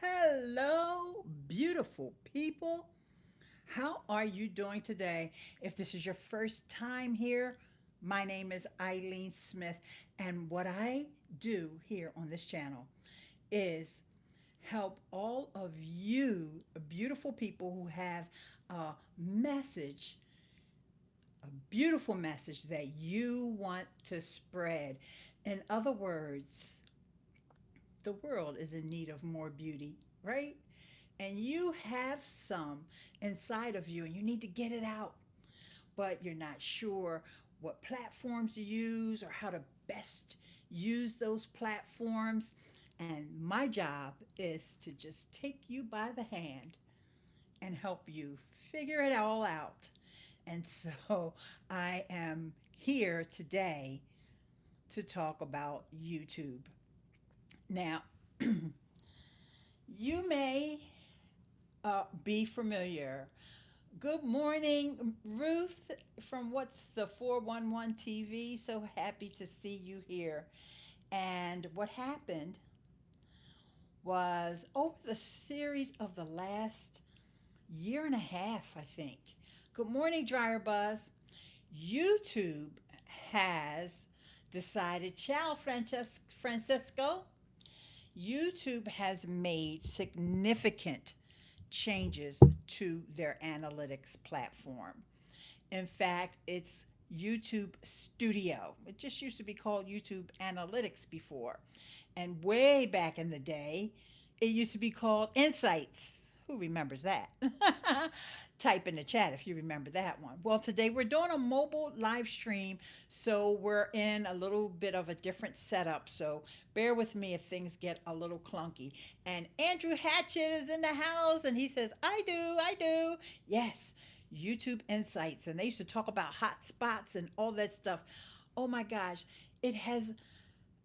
Hello, beautiful people. How are you doing today? If this is your first time here, my name is Ileane Smith, and what I do here on this channel is help all of you beautiful people who have a message, a beautiful message that you want to spread. In other words, the world is in need of more beauty, right? And you have some inside of you and you need to get it out, but you're not sure what platforms to use or how to best use those platforms. And my job is to just take you by the hand and help you figure it all out. And so I am here today to talk about YouTube. Now, you may be familiar. Good morning, Ruth from What's the 411 TV. So happy to see you here. And what happened was over the series of the last year and a half, I think. Good morning, Dryer Buzz. YouTube has decided, ciao, Francisco. YouTube has made significant changes to their analytics platform. In fact, it's YouTube Studio. It just used to be called YouTube Analytics before. And way back in the day, it used to be called Insights. Who remembers that? Type in the chat if you remember that one. Well, today we're doing a mobile live stream, so we're in a little bit of a different setup. So bear with me if things get a little clunky. And Andrew Hatchett is in the house and he says, I do. Yes, YouTube Insights. And they used to talk about hot spots and all that stuff. Oh my gosh, it has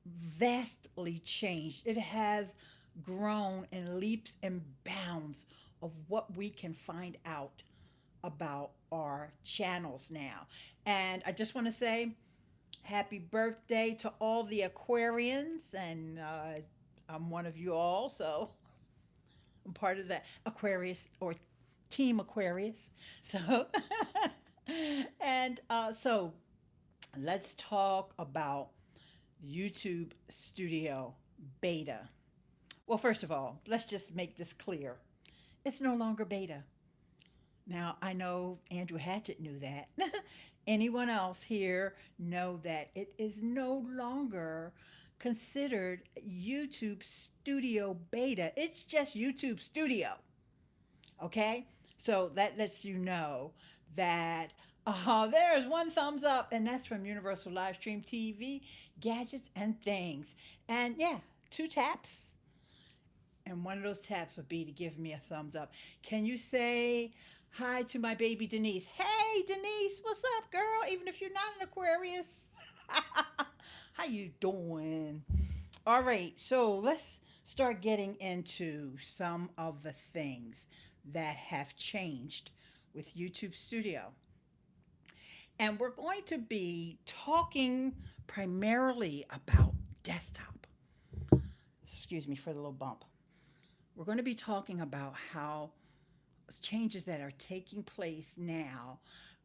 vastly changed. It has grown in leaps and bounds of what we can find out about our channels now. And I just want to say happy birthday to all the Aquarians. And I'm one of you all. So I'm part of the Aquarius or Team Aquarius. So, and so let's talk about YouTube Studio Beta. Well, first of all, let's just make this clear. It's no longer beta. Now, I know Andrew Hatchett knew that. Anyone else here know that it is no longer considered YouTube Studio Beta. It's just YouTube Studio. Okay? So that lets you know that there's one thumbs up, and that's from Universal Livestream TV, Gadgets and Things. And yeah, two taps. And one of those taps would be to give me a thumbs up. Can you say hi to my baby Denise? Hey Denise, what's up, girl? Even if you're not an Aquarius. How you doing? All right, so let's start getting into some of the things that have changed with YouTube Studio. And we're going to be talking primarily about desktop. Excuse me for the little bump. We're going to be talking about how changes that are taking place now.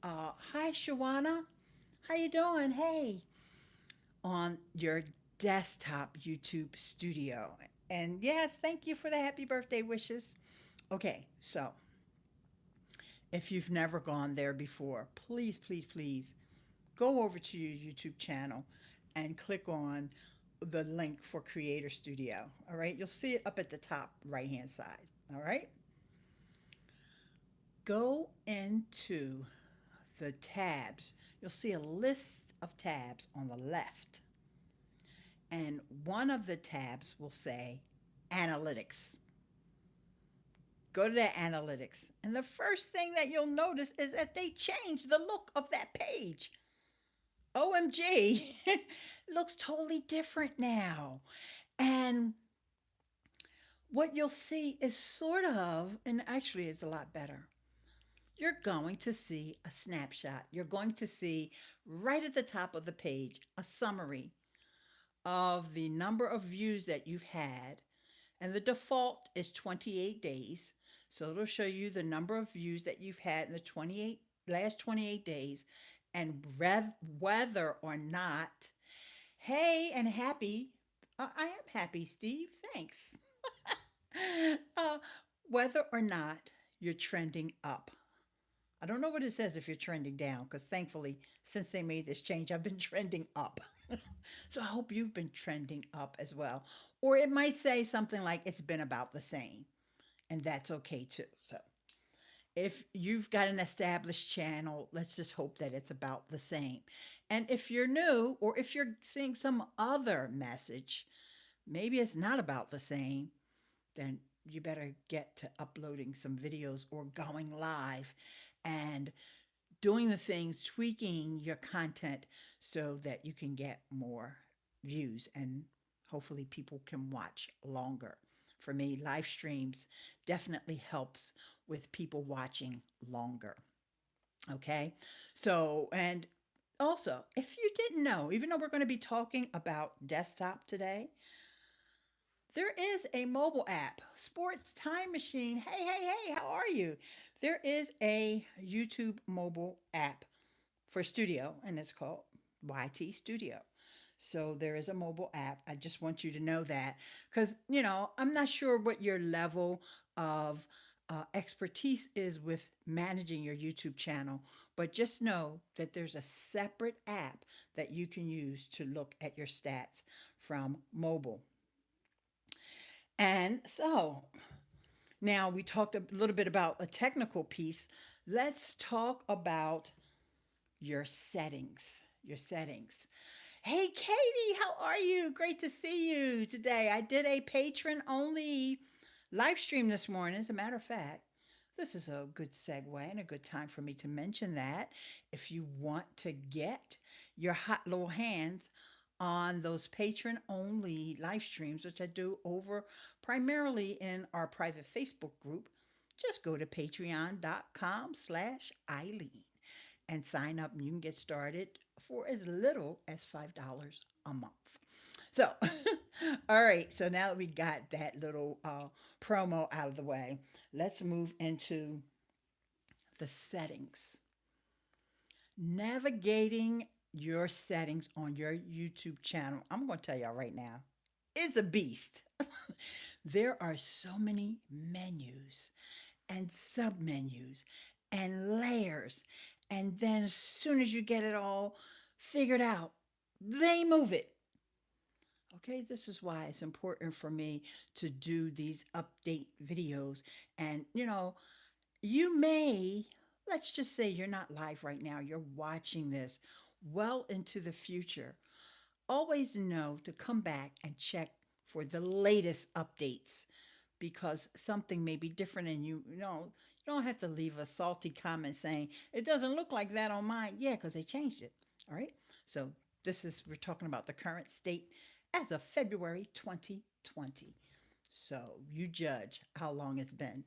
Hi, Shawana. How you doing? Hey, on your desktop YouTube Studio. And yes, thank you for the happy birthday wishes. Okay, so if you've never gone there before, please, please, please go over to your YouTube channel and click on the link for Creator Studio. All right, you'll see it up at the top right hand side. All right, go into the tabs. You'll see a list of tabs on the left, and one of the tabs will say Analytics. Go to that Analytics, and the first thing that you'll notice is that they changed the look of that page. OMG, looks totally different now. And what you'll see is sort of, and actually it's a lot better. You're going to see a snapshot. You're going to see right at the top of the page a summary of the number of views that you've had, And the default is 28 days. So it'll show you the number of views that you've had in the last 28 days and whether or not, hey, and happy. I am happy, Steve. Thanks. uh, whether or not you're trending up. I don't know what it says if you're trending down, because thankfully, since they made this change, I've been trending up. So I hope you've been trending up as well. Or it might say something like it's been about the same, and that's okay too. So if you've got an established channel, let's just hope that it's about the same. And if you're new, or if you're seeing some other message, maybe it's not about the same, then you better get to uploading some videos or going live and doing the things, tweaking your content so that you can get more views and hopefully people can watch longer. For me, live streams definitely helps with people watching longer. Okay. So, and also, if you didn't know, even though we're going to be talking about desktop today, there is a mobile app, Sports Time Machine. Hey, hey, hey, how are you? There is a YouTube mobile app for studio, and it's called YT Studio. So there is a mobile app. I just want you to know that because, I'm not sure what your level of expertise is with managing your YouTube channel, but just know that there's a separate app that you can use to look at your stats from mobile. And so now we talked a little bit about a technical piece. Let's talk about your settings. Your settings. Hey, Katie, how are you? Great to see you today. I did a patron only live stream this morning. As a matter of fact, this is a good segue and a good time for me to mention that if you want to get your hot little hands on those patron only live streams, which I do over primarily in our private Facebook group, just go to patreon.com/Ileane and sign up and you can get started for as little as $5 a month. So, all right. So now that we got that little promo out of the way, let's move into the settings. Navigating your settings on your YouTube channel, I'm going to tell y'all right now, it's a beast. There are so many menus and submenus and layers. And then as soon as you get it all figured out, they move it. Okay, this is why it's important for me to do these update videos. And, you may, let's just say you're not live right now, you're watching this well into the future. Always know to come back and check for the latest updates because something may be different and you don't have to leave a salty comment saying it doesn't look like that on mine. Yeah, because they changed it. All right. So we're talking about the current state as of February 2020. So you judge how long it's been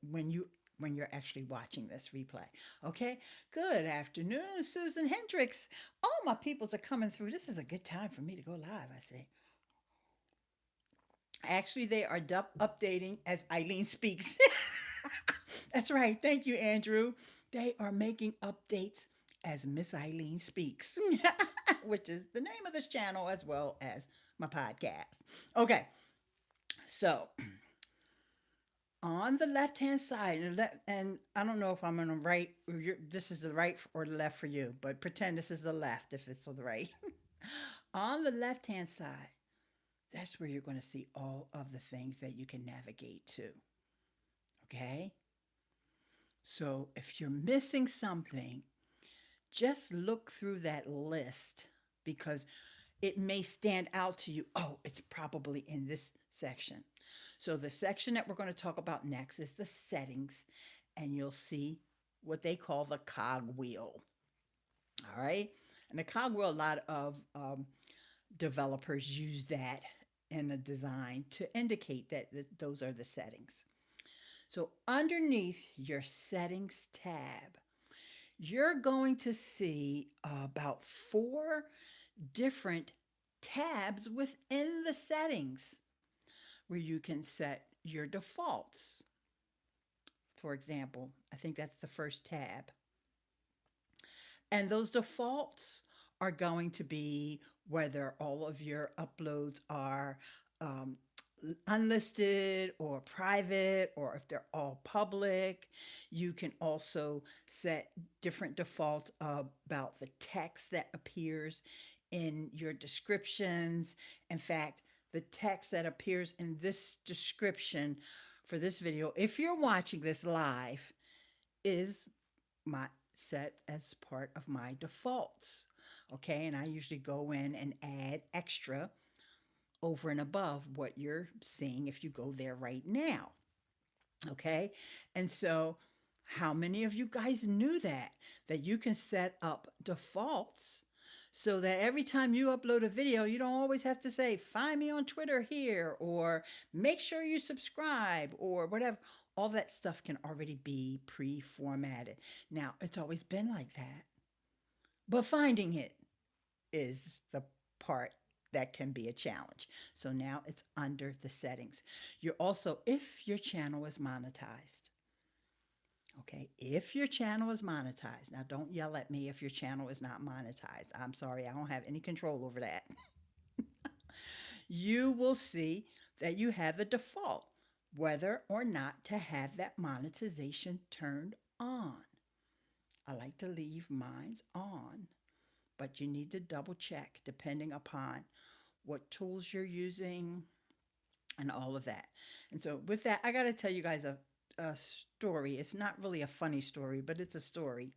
when you're actually watching this replay. Okay. Good afternoon, Susan Hendricks. All my peoples are coming through. This is a good time for me to go live, I say. Actually, they are updating as Ileane speaks. That's right. Thank you, Andrew. They are making updates as Miss Ileane speaks, which is the name of this channel as well as my podcast. Okay. So on the left-hand side, and I don't know if I'm on the right, this is the right or the left for you, but pretend this is the left if it's on the right. On the left-hand side, that's where you're going to see all of the things that you can navigate to. Okay? So if you're missing something, just look through that list because it may stand out to you. Oh, it's probably in this section. So the section that we're going to talk about next is the settings, and you'll see what they call the cog wheel. All right? And the cog wheel, a lot of developers use that in a design to indicate that those are the settings. So underneath your settings tab, you're going to see about 4 different tabs within the settings. where you can set your defaults. For example, I think that's the first tab. And those defaults are going to be whether all of your uploads are um, unlisted or private, or if they're all public. You can also set different defaults about the text that appears in your descriptions. In fact, the text that appears in this description for this video, if you're watching this live, is my set as part of my defaults. Okay, and I usually go in and add extra over and above what you're seeing if you go there right now. Okay, and so how many of you guys knew that you can set up defaults so that every time you upload a video, you don't always have to say, find me on Twitter here, or make sure you subscribe, or whatever. All that stuff can already be pre-formatted. Now, it's always been like that, but finding it is the part that can be a challenge. So now it's under the settings. You're also, if your channel is monetized, okay, if your channel is monetized, now don't yell at me if your channel is not monetized. I'm sorry, I don't have any control over that. You will see that you have the default, whether or not to have that monetization turned on. I like to leave mine on, but you need to double check depending upon what tools you're using and all of that. And so with that, I got to tell you guys a story. It's not really a funny story, but it's a story.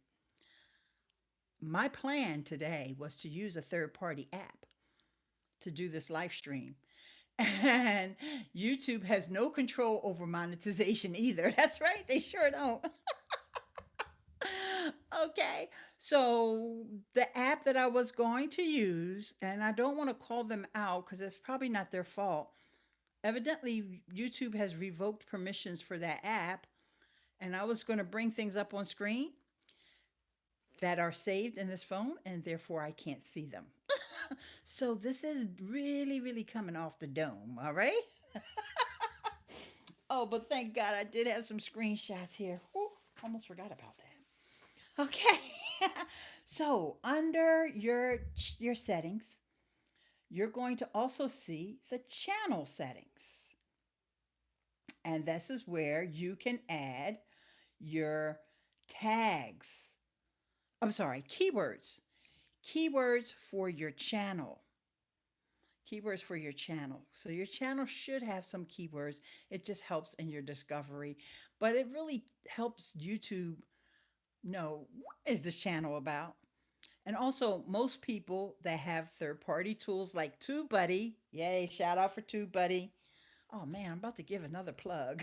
My plan today was to use a third-party app to do this live stream. And YouTube has no control over monetization either. That's right, they sure don't. Okay, so the app that I was going to use, and I don't want to call them out because it's probably not their fault. Evidently, YouTube has revoked permissions for that app, and I was going to bring things up on screen that are saved in this phone, and therefore I can't see them. So this is really, really coming off the dome, all right? Oh, but thank God I did have some screenshots here. Whew, almost forgot about that. Okay. So under your settings, you're going to also see the channel settings. And this is where you can add your tags. I'm sorry, keywords. Keywords for your channel. Keywords for your channel. So your channel should have some keywords. It just helps in your discovery, but it really helps YouTube know what is this channel about. And also, most people that have third-party tools like TubeBuddy, yay, shout out for TubeBuddy. Oh man, I'm about to give another plug.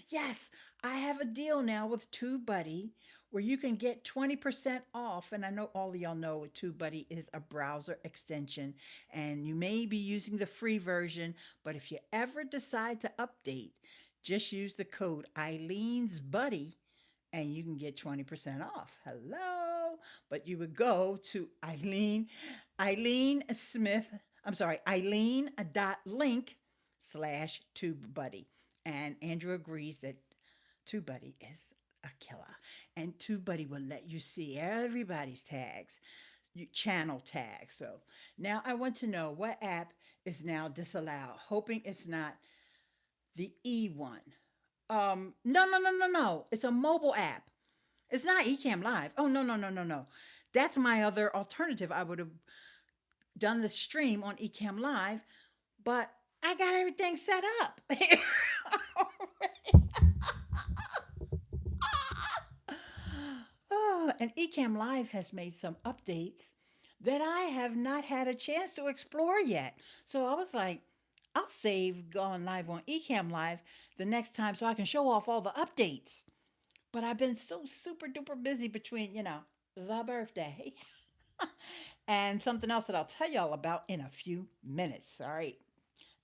Yes, I have a deal now with TubeBuddy where you can get 20% off. And I know all of y'all know TubeBuddy is a browser extension, and you may be using the free version, but if you ever decide to update, just use the code ILEANESBUDDY and you can get 20% off. Hello. But you would go to Ileane Smith, I'm sorry, Ileane.link/TubeBuddy. And Andrew agrees that TubeBuddy is a killer. And TubeBuddy will let you see everybody's tags, channel tags. So now I want to know what app is now disallowed, hoping it's not the E one. No. It's a mobile app. It's not EcammLive. Oh, no. That's my other alternative. I would have done the stream on EcammLive, but I got everything set up. Oh, and EcammLive has made some updates that I have not had a chance to explore yet. So I was like, I'll save going live on EcammLive the next time so I can show off all the updates. But I've been so super duper busy between, the birthday and something else that I'll tell y'all about in a few minutes. All right.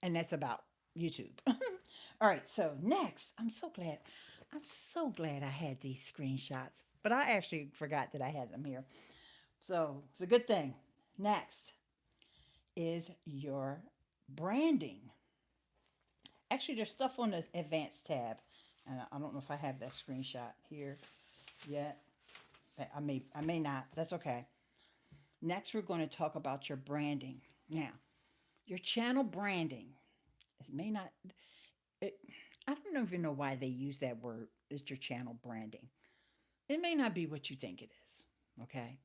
And that's about YouTube. All right. So next, I'm so glad I had these screenshots, but I actually forgot that I had them here. So it's a good thing. Next is your branding. Actually, there's stuff on the advanced tab. And I don't know if I have that screenshot here yet. I may not. That's okay. Next, we're going to talk about your branding. Now, your channel branding. It may not. It, I don't even know why they use that word. It's your channel branding. It may not be what you think it is. Okay.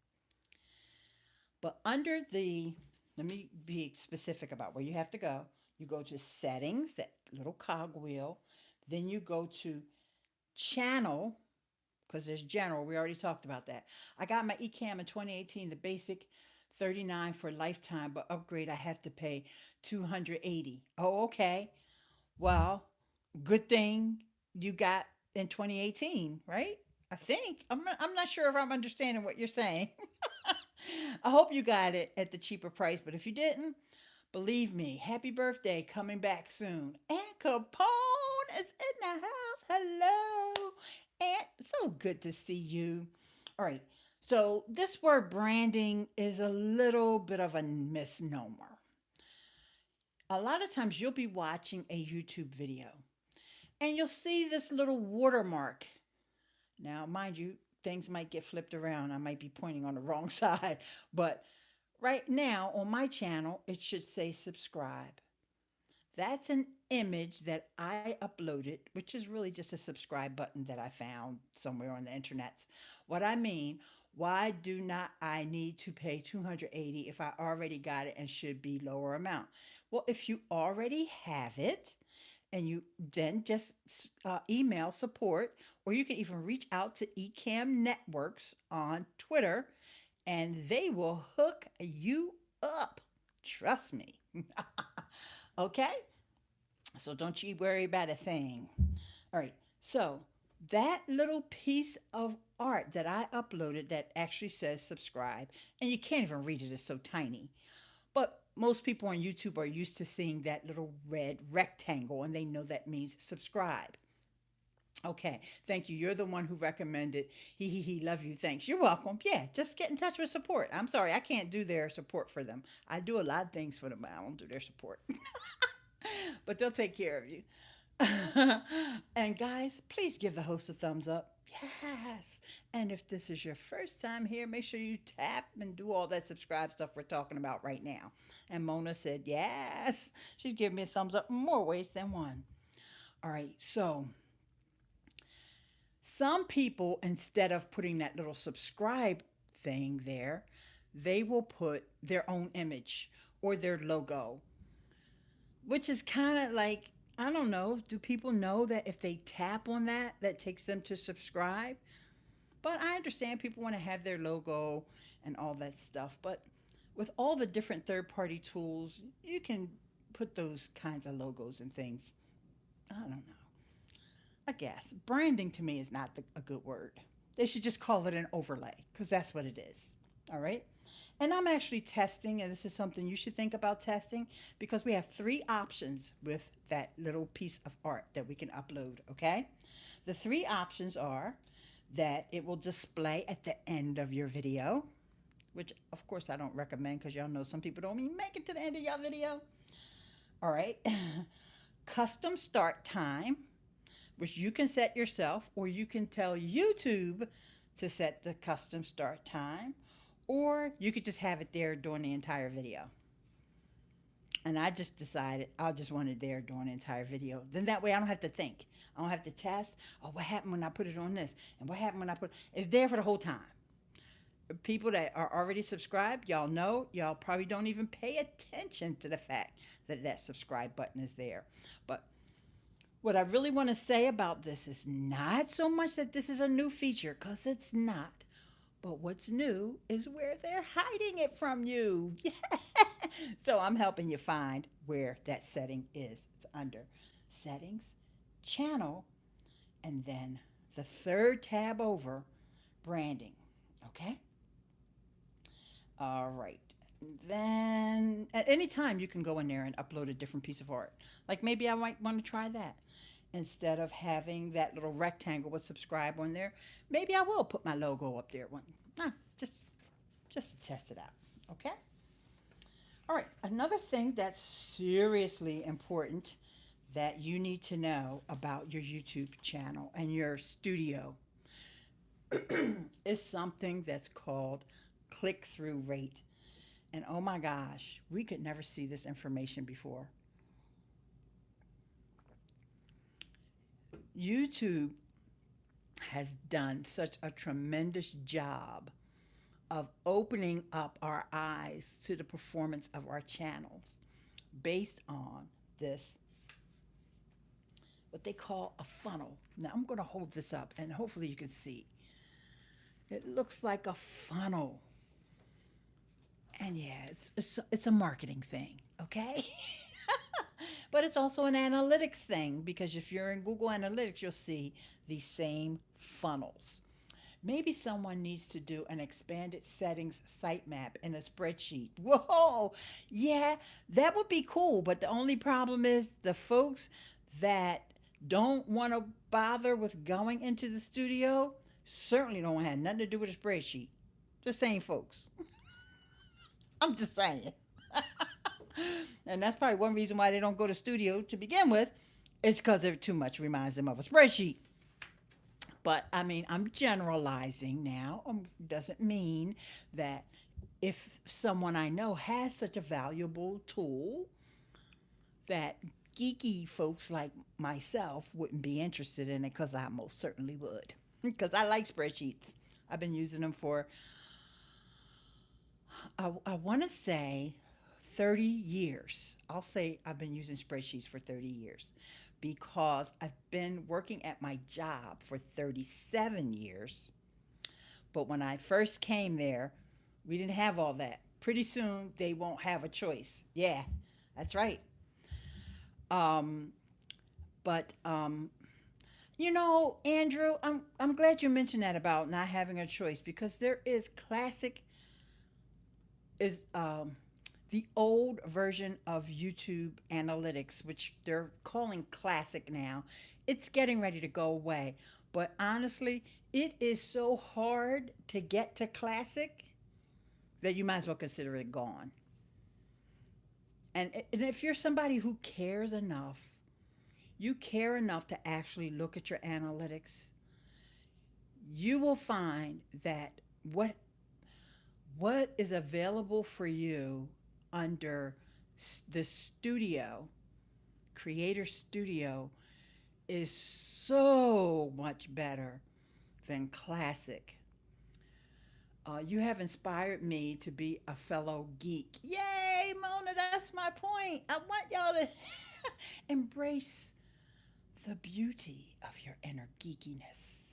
But under the, let me be specific about where you have to go. You go to settings, that little cogwheel. Then you go to channel, because there's general. We already talked about that. I got my Ecamm in 2018, the basic 39 for lifetime, but upgrade I have to pay 280. Oh, okay. Well, good thing you got in 2018, right? I think. I'm not sure if I'm understanding what you're saying. I hope you got it at the cheaper price, but if you didn't, believe me, happy birthday coming back soon. And Capone is in the house. Hello. And so good to see you. All right. So, this word branding is a little bit of a misnomer. A lot of times you'll be watching a YouTube video and you'll see this little watermark. Now, mind you, things might get flipped around. I might be pointing on the wrong side, but right now on my channel, it should say subscribe. That's an image that I uploaded, which is really just a subscribe button that I found somewhere on the internet. What I mean, why do not I need to pay 280 if I already got it and should be lower amount? Well, if you already have it, and you then just email support, or you can even reach out to Ecamm Networks on Twitter, and they will hook you up. Trust me. Okay? So don't you worry about a thing. All right. So that little piece of art that I uploaded that actually says subscribe, and you can't even read it, it's so tiny. But most people on YouTube are used to seeing that little red rectangle and they know that means subscribe. Okay, thank you. You're the one who recommended. Love you. Thanks. You're welcome. Yeah, just get in touch with support. I'm sorry, I can't do their support for them. I do a lot of things for them, but I don't do their support. But they'll take care of you. And guys, please give the host a thumbs up. Yes. And if this is your first time here, make sure you tap and do all that subscribe stuff we're talking about right now. And Mona said, yes. She's giving me a thumbs up in more ways than one. All right. So, some people, instead of putting that little subscribe thing there, they will put their own image or their logo, which is kind of like, I don't know, do people know that if they tap on that, that takes them to subscribe? But I understand people want to have their logo and all that stuff. But with all the different third party tools, you can put those kinds of logos and things. I don't know. I guess branding to me is not a good word. They should just call it an overlay because that's what it is. All right. And I'm actually testing, and this is something you should think about testing because we have three options with that little piece of art that we can upload. Okay. The three options are that it will display at the end of your video, which of course I don't recommend because y'all know some people don't even make it to the end of your video. All right. Custom start time, which you can set yourself, or you can tell YouTube to set the custom start time, or you could just have it there during the entire video. And I just decided I just want it there during the entire video. Then that way I don't have to think. I don't have to test. Oh, what happened when I put it on this? And what happened when I put it? It's there for the whole time. People that are already subscribed, y'all know, y'all probably don't even pay attention to the fact that that subscribe button is there. But what I really want to say about this is not so much that this is a new feature, because it's not. But what's new is where they're hiding it from you. Yeah. So I'm helping you find where that setting is. It's under Settings, Channel, and then the third tab over, Branding. Okay? All right. Then at any time you can go in there and upload a different piece of art. Like maybe I might want to try that. Instead of having that little rectangle with subscribe on there, maybe I will put my logo up there. Just to test it out. Okay? All right. Another thing that's seriously important that you need to know about your YouTube channel and your studio is something that's called click through rate. And oh my gosh, we could never see this information before. YouTube has done such a tremendous job of opening up our eyes to the performance of our channels based on this, what they call a funnel. Now I'm going to hold this up and hopefully you can see. It looks like a funnel. And yeah, it's a marketing thing, okay? But it's also an analytics thing because if you're in Google Analytics, you'll see these same funnels. Maybe someone needs to do an expanded settings sitemap in a spreadsheet. Whoa, yeah, that would be cool. But the only problem is the folks that don't want to bother with going into the studio certainly don't have nothing to do with a spreadsheet. The same folks. I'm just saying. And that's probably one reason why they don't go to studio to begin with. It's because it too much reminds them of a spreadsheet. But I mean, I'm generalizing now. Doesn't mean that if someone I know has such a valuable tool that geeky folks like myself wouldn't be interested in it, because I most certainly would. Because I like spreadsheets. I've been using them for, I want to say 30 years. I'll say I've been using spreadsheets for 30 years because I've been working at my job for 37 years. But when I first came there, we didn't have all that. Pretty soon, they won't have a choice. Yeah, that's right. Um, but you know, Andrew, I'm glad you mentioned that about not having a choice because there is classic is the old version of YouTube Analytics, which they're calling classic now. It's getting ready to go away. But honestly, it is so hard to get to classic that you might as well consider it gone. And if you're somebody who cares enough, you care enough to actually look at your analytics, you will find that what what is available for you under the studio, creator studio, is so much better than classic. You have inspired me to be a fellow geek. Yay, Mona, that's my point. I want y'all to embrace the beauty of your inner geekiness.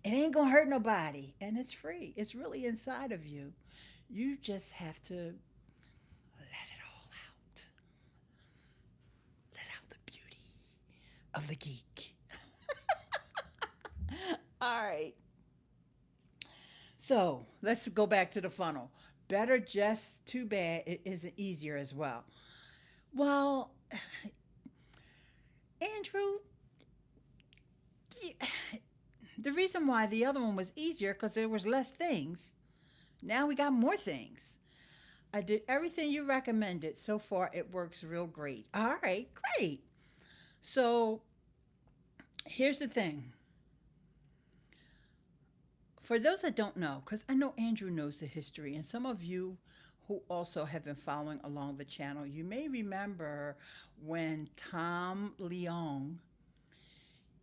It ain't gonna hurt nobody, and it's free. It's really inside of you. You just have to let it all out. Let out the beauty of the geek. All right. So let's go back to the funnel. Better, just too bad it isn't easier as well. Well, Andrew, the reason why the other one was easier because there was less things. Now we got more things. I did everything you recommended. So far, it works real great. All right, great. So here's the thing. For those that don't know, because I know Andrew knows the history, and some of you who also have been following along the channel, you may remember when Tom Leong,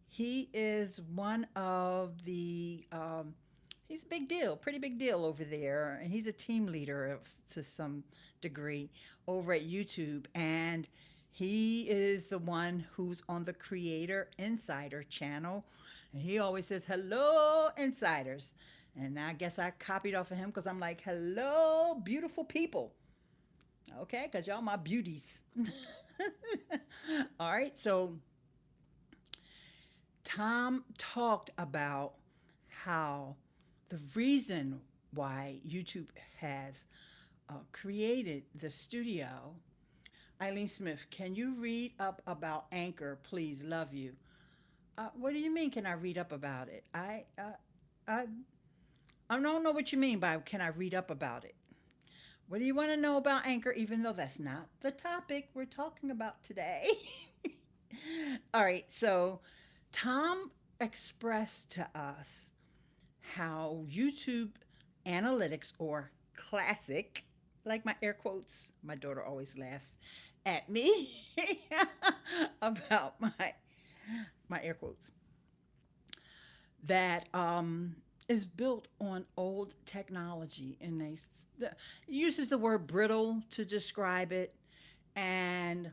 he is one of he's a big deal, pretty big deal over there, and he's a team leader to some degree over at YouTube, and he is the one who's on the Creator Insider channel. And he always says, hello, insiders. And I guess I copied off of him because I'm like, hello, beautiful people. Okay, because y'all my beauties. All right, so Tom talked about how the reason why YouTube has created the studio. Ileane Smith, can you read up about Anchor, please? Love you. What do you mean? Can I read up about it? I don't know what you mean by can I read up about it. What do you want to know about Anchor, even though that's not the topic we're talking about today? All right, so Tom expressed to us how YouTube analytics or classic, like my air quotes, my daughter always laughs at me about my air quotes, that is built on old technology, and they uses the word brittle to describe it, and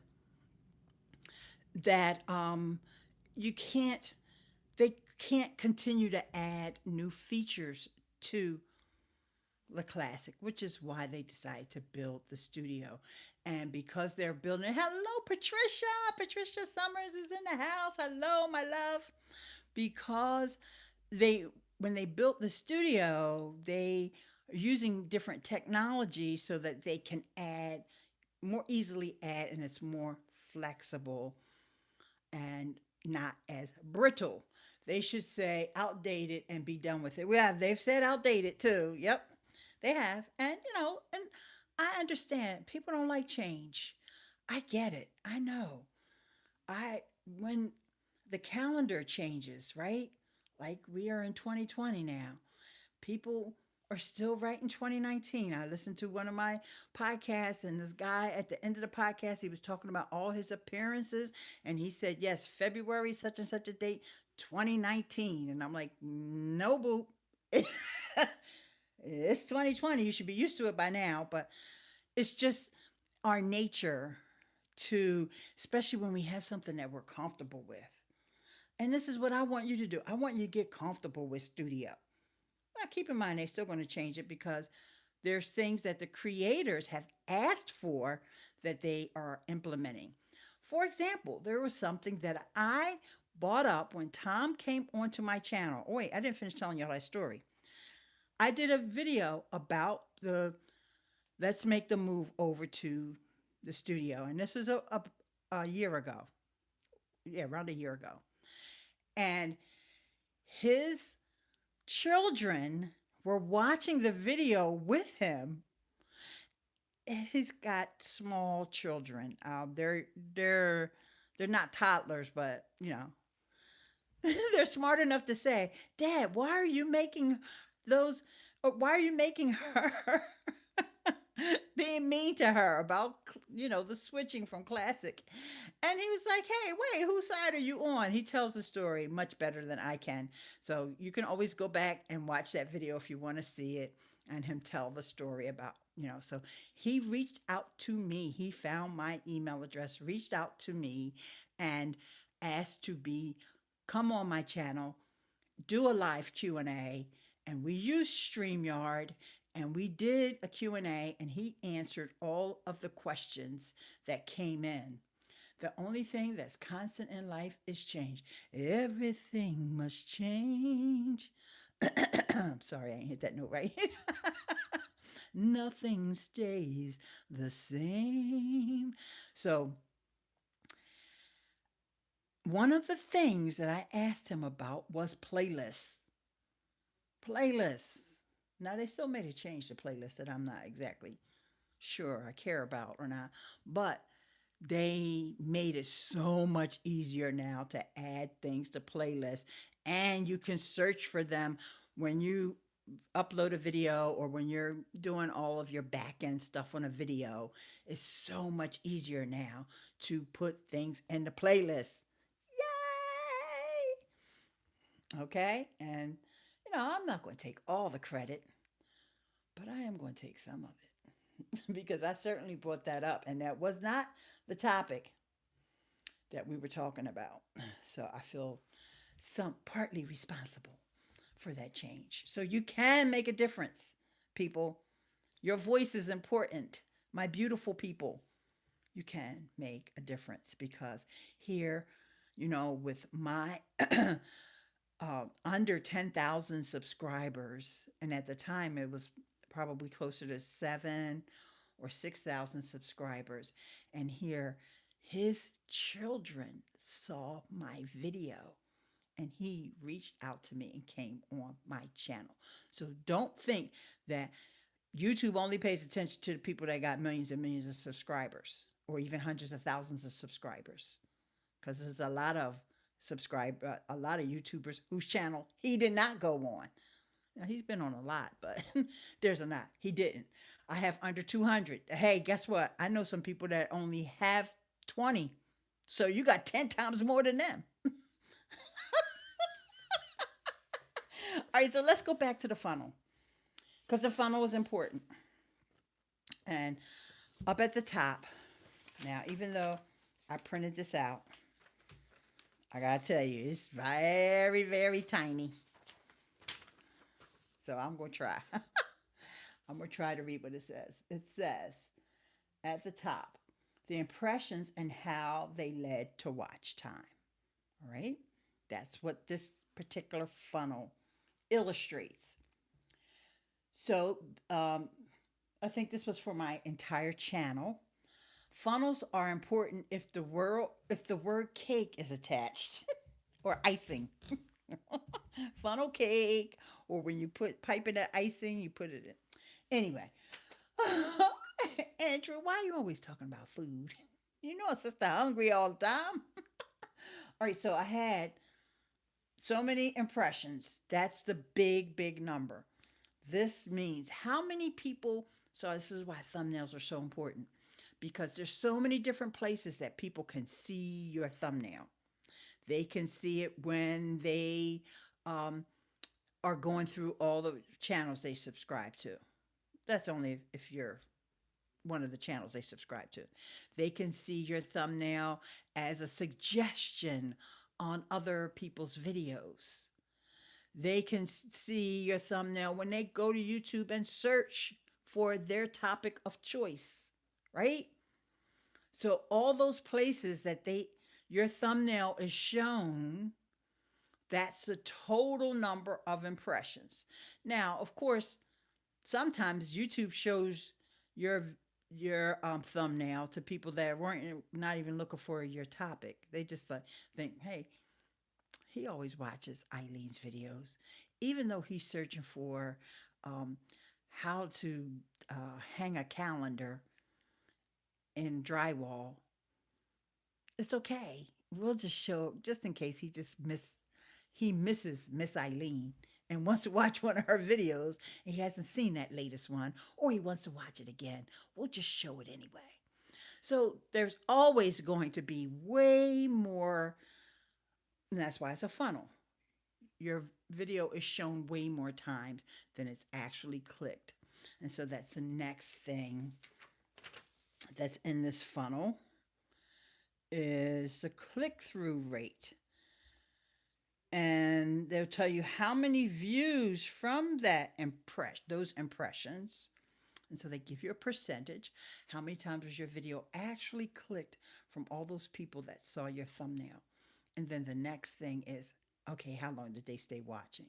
that you can't they can't continue to add new features to the classic, which is why they decided to build the studio. And because they're building it, hello Patricia, Patricia Summers is in the house. Hello, my love. Because they when they built the studio, they are using different technology so that they can add more easily add, and it's more flexible and not as brittle. They should say outdated and be done with it. Yeah, they've said outdated too. Yep, they have. And, and I understand people don't like change. I get it. I know. When the calendar changes, right? Like we are in 2020 now, people are still writing 2019. I listened to one of my podcasts, and this guy at the end of the podcast, he was talking about all his appearances, and he said, yes, February such and such a date, 2019. And I'm like, no, boo. It's 2020. You should be used to it by now. But it's just our nature to, especially when we have something that we're comfortable with. And this is what I want you to do. I want you to get comfortable with studio. Now, keep in mind, they're still going to change it because there's things that the creators have asked for that they are implementing. For example, there was something that I brought up when Tom came onto my channel. Oh, wait, I didn't finish telling y'all that story. I did a video about the let's make the move over to the studio. And this was a year ago. Yeah, around a year ago. And his children were watching the video with him. He's got small children. They're not toddlers, but they're smart enough to say, "Dad, why are you making those? Why are you making her being mean to her about the switching from classic?" And he was like, "Hey, wait, whose side are you on?" He tells the story much better than I can. So you can always go back and watch that video if you want to see it and him tell the story about, so he reached out to me. He found my email address, reached out to me and asked to be come on my channel, do a live Q&A, and we used StreamYard, and we did a Q&A, and he answered all of the questions that came in. The only thing that's constant in life is change. Everything must change. I'm sorry, I ain't hit that note right. Nothing stays the same. So, one of the things that I asked him about was playlists. Playlists. Now, they still made a change to playlists that I'm not exactly sure I care about or not, but they made it so much easier now to add things to playlists, and you can search for them when you upload a video or when you're doing all of your back end stuff on a video. It's so much easier now to put things in the playlist. Yay! Okay, and I'm not going to take all the credit, but I am going to take some of it because I certainly brought that up, and that was not the topic that we were talking about. So I feel some partly responsible for that change. So you can make a difference, people. Your voice is important. My beautiful people, you can make a difference because here, with my under 10,000 subscribers, and at the time it was probably closer to 7 or 6,000 subscribers, and here his children saw my video and he reached out to me and came on my channel. So don't think that YouTube only pays attention to the people that got millions and millions of subscribers or even hundreds of thousands of subscribers. Because there's a lot of YouTubers whose channel he did not go on. Now, he's been on a lot, but there's a lot. He didn't. I have under 200. Hey, guess what? I know some people that only have 20. So you got 10 times more than them. All right, so let's go back to the funnel because the funnel is important. And up at the top, now, even though I printed this out, I got to tell you, it's very, very tiny. So I'm going to try. I'm going to try to read what it says. It says at the top, the impressions and how they led to watch time. All right? That's what this particular funnel illustrates. So I think this was for my entire channel. Funnels are important if the word cake is attached or icing. Funnel cake, or when you put pipe in that icing, you put it in. Anyway, Andrew, why are you always talking about food? You know, sister hungry all the time. All right, so I had so many impressions. That's the big, big number. This means how many people. So this is why thumbnails are so important, because there's so many different places that people can see your thumbnail. They can see it when they are going through all the channels they subscribe to. That's only if you're one of the channels they subscribe to. They can see your thumbnail as a suggestion on other people's videos. They can see your thumbnail when they go to YouTube and search for their topic of choice, right? So all those places that your thumbnail is shown, that's the total number of impressions. Now, of course, sometimes YouTube shows your thumbnail to people that weren't not even looking for your topic. They just think, hey, he always watches Ileane's videos, even though he's searching for how to hang a calendar in drywall. It's okay. We'll just show, just in case he misses Miss Ileane and wants to watch one of her videos and he hasn't seen that latest one, or he wants to watch it again. We'll just show it anyway. So there's always going to be way more, and that's why it's a funnel. Your video is shown way more times than it's actually clicked. And so that's the next thing that's in this funnel is the click-through rate. And they'll tell you how many views from those impressions. And so they give you a percentage. How many times was your video actually clicked from all those people that saw your thumbnail? And then the next thing is, okay, how long did they stay watching?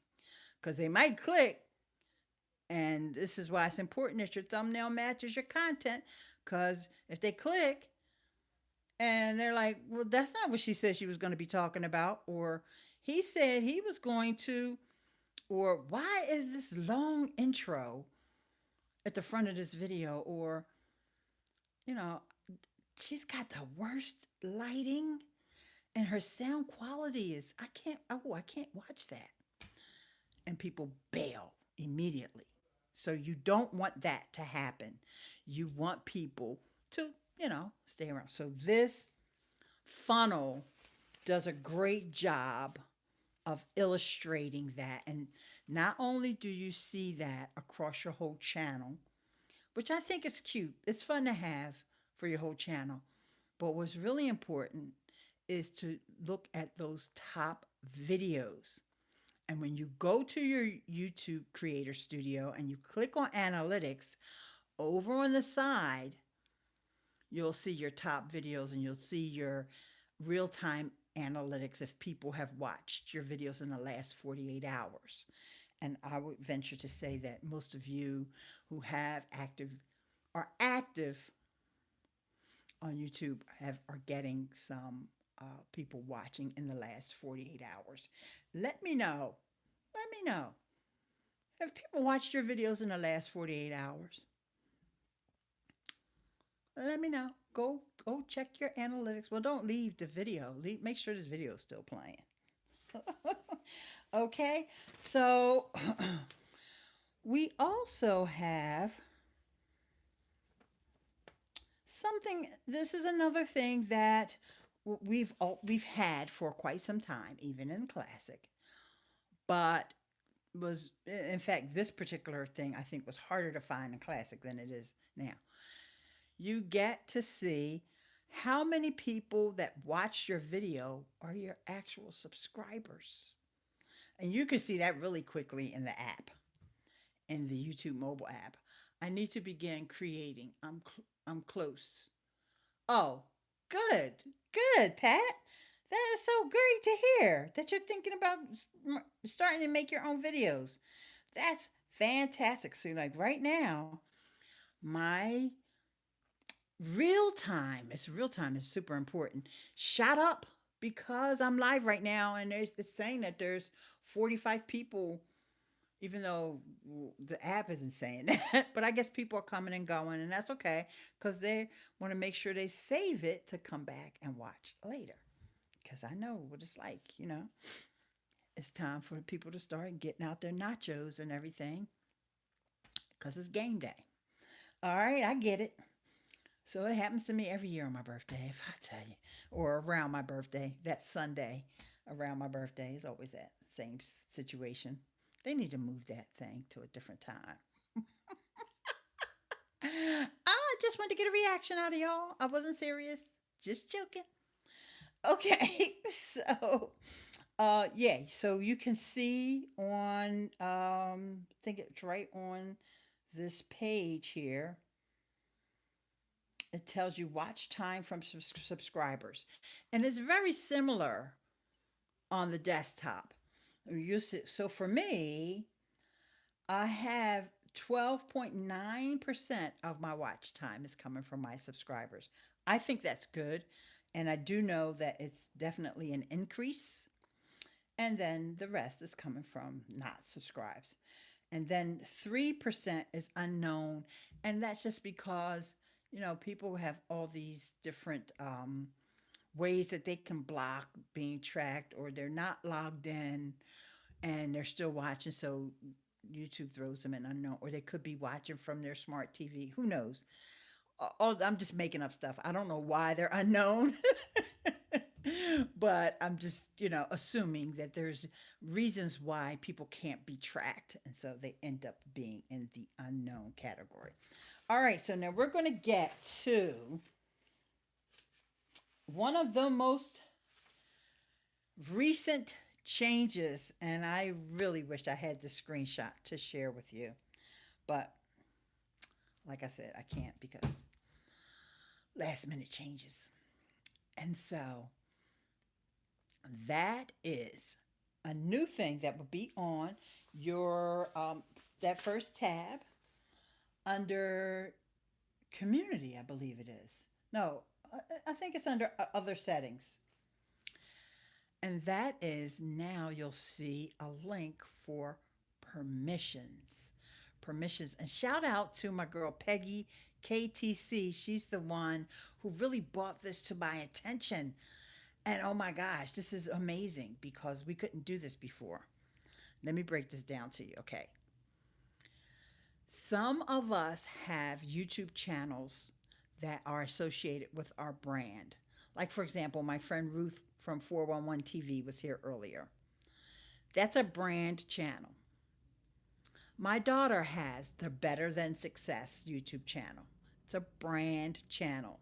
Because they might click. And this is why it's important that your thumbnail matches your content. Because if they click and they're like, well, that's not what she said she was going to be talking about, or he said he was going to, or why is this long intro at the front of this video, or, you know, she's got the worst lighting and her sound quality is, I can't watch that. And people bail immediately. So you don't want that to happen. You want people to, stay around. So this funnel does a great job of illustrating that. And not only do you see that across your whole channel, which I think is cute. It's fun to have for your whole channel. But what's really important is to look at those top videos. And when you go to your YouTube Creator Studio and you click on Analytics, over on the side, you'll see your top videos and you'll see your real-time analytics if people have watched your videos in the last 48 hours. And I would venture to say that most of you who are active on YouTube are getting some people watching in the last 48 hours. Let me know. Have people watched your videos in the last 48 hours? Let me know. Go check your analytics. Well, don't leave the video. Make sure this video is still playing. Okay, so we also have something. This is another thing that we've had for quite some time, even in classic, but was in fact this particular thing I think was harder to find in classic than it is now. You get to see how many people that watch your video are your actual subscribers. And you can see that really quickly in the app, in the YouTube mobile app. I need to begin creating. I'm close. Oh, good. Good, Pat. That is so great to hear that you're thinking about starting to make your own videos. That's fantastic. So, like right now, my real time is super important. Shut up because I'm live right now and it's saying that there's 45 people, even though the app isn't saying that. But I guess people are coming and going, and that's okay because they want to make sure they save it to come back and watch later. Because I know what it's like, you know. It's time for people to start getting out their nachos and everything because it's game day. All right, I get it. So it happens to me every year on my birthday, if I tell you, or around my birthday. That Sunday around my birthday is always that same situation. They need to move that thing to a different time. I just wanted to get a reaction out of y'all. I wasn't serious. Just joking. Okay, so yeah, so you can see on I think it's right on this page here. It tells you watch time from subscribers, and it's very similar on the desktop. So for me, I have 12.9% of my watch time is coming from my subscribers. I think that's good. And I do know that it's definitely an increase. And then the rest is coming from not subscribes. And then 3% is unknown. And that's just because, you know, people have all these different ways that they can block being tracked, or they're not logged in and they're still watching. So YouTube throws them in unknown, or they could be watching from their smart TV. Who knows? Oh, I'm just making up stuff. I don't know why they're unknown. But I'm just, you know, assuming that there's reasons why people can't be tracked. And so they end up being in the unknown category. All right. So now we're going to get to one of the most recent changes. And I really wish I had the screenshot to share with you. But like I said, I can't because last minute changes. And so that is a new thing that will be on your that first tab under community, I believe it is. No, I think it's under other settings. And that is now you'll see a link for permissions. Permissions. And shout out to my girl Peggy KTC. She's the one who really brought this to my attention. And oh my gosh, this is amazing because we couldn't do this before. Let me break this down to you, okay? Some of us have YouTube channels that are associated with our brand. Like, for example, my friend Ruth from 411 TV was here earlier. That's a brand channel. My daughter has the Better Than Success YouTube channel. It's a brand channel.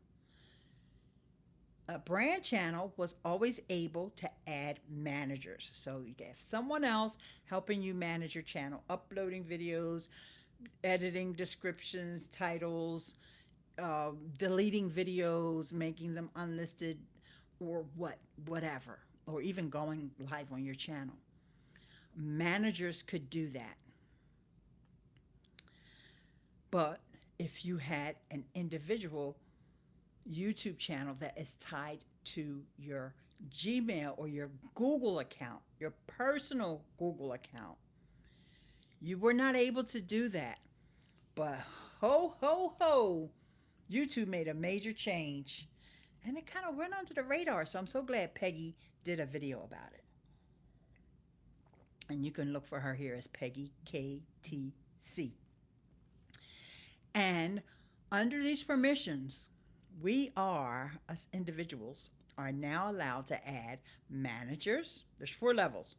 A brand channel was always able to add managers. So you have someone else helping you manage your channel, uploading videos, editing descriptions, titles, deleting videos, making them unlisted, or whatever, or even going live on your channel. Managers could do that. But if you had an individual YouTube channel that is tied to your Gmail or your Google account, your personal Google account, You were not able to do that. But ho, ho, ho, YouTube made a major change. And it kind of went under the radar. So I'm so glad Peggy did a video about it. And you can look for her here as Peggy KTC. And under these permissions, we are, as individuals, are now allowed to add managers. There's 4 levels.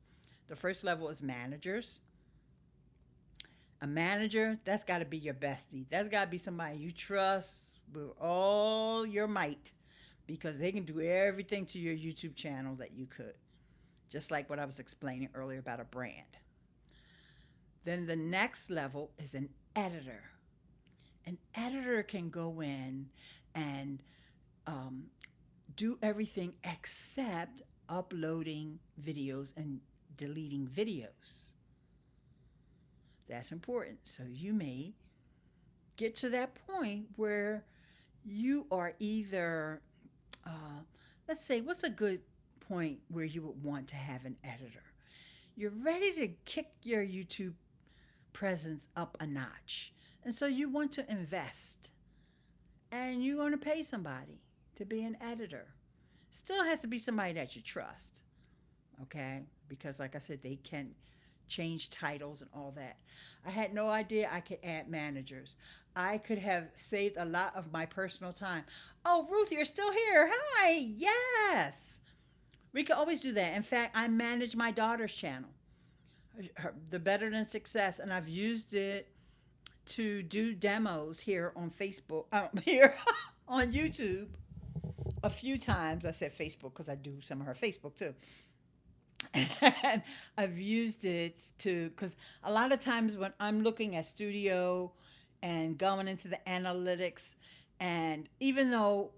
The first level is managers. A manager, that's got to be your bestie. That's got to be somebody you trust with all your might, because they can do everything to your YouTube channel that you could. Just like what I was explaining earlier about a brand. Then the next level is an editor. An editor can go in and do everything except uploading videos and deleting videos. That's important. So you may get to that point where you are either, let's say, what's a good point where you would want to have an editor? You're ready to kick your YouTube presence up a notch. And so you want to invest. And you want to pay somebody to be an editor. Still has to be somebody that you trust. Okay? Because like I said, they can change titles and all that. I had no idea I could add managers. I could have saved a lot of my personal time. Oh, Ruth, you're still here. Hi. Yes. We can always do that. In fact, I manage my daughter's channel, the Better Than Success, and I've used it to do demos here on Facebook, here on YouTube a few times. I said Facebook because I do some of her Facebook too. And I've used it to, because a lot of times when I'm looking at studio and going into the analytics, and even though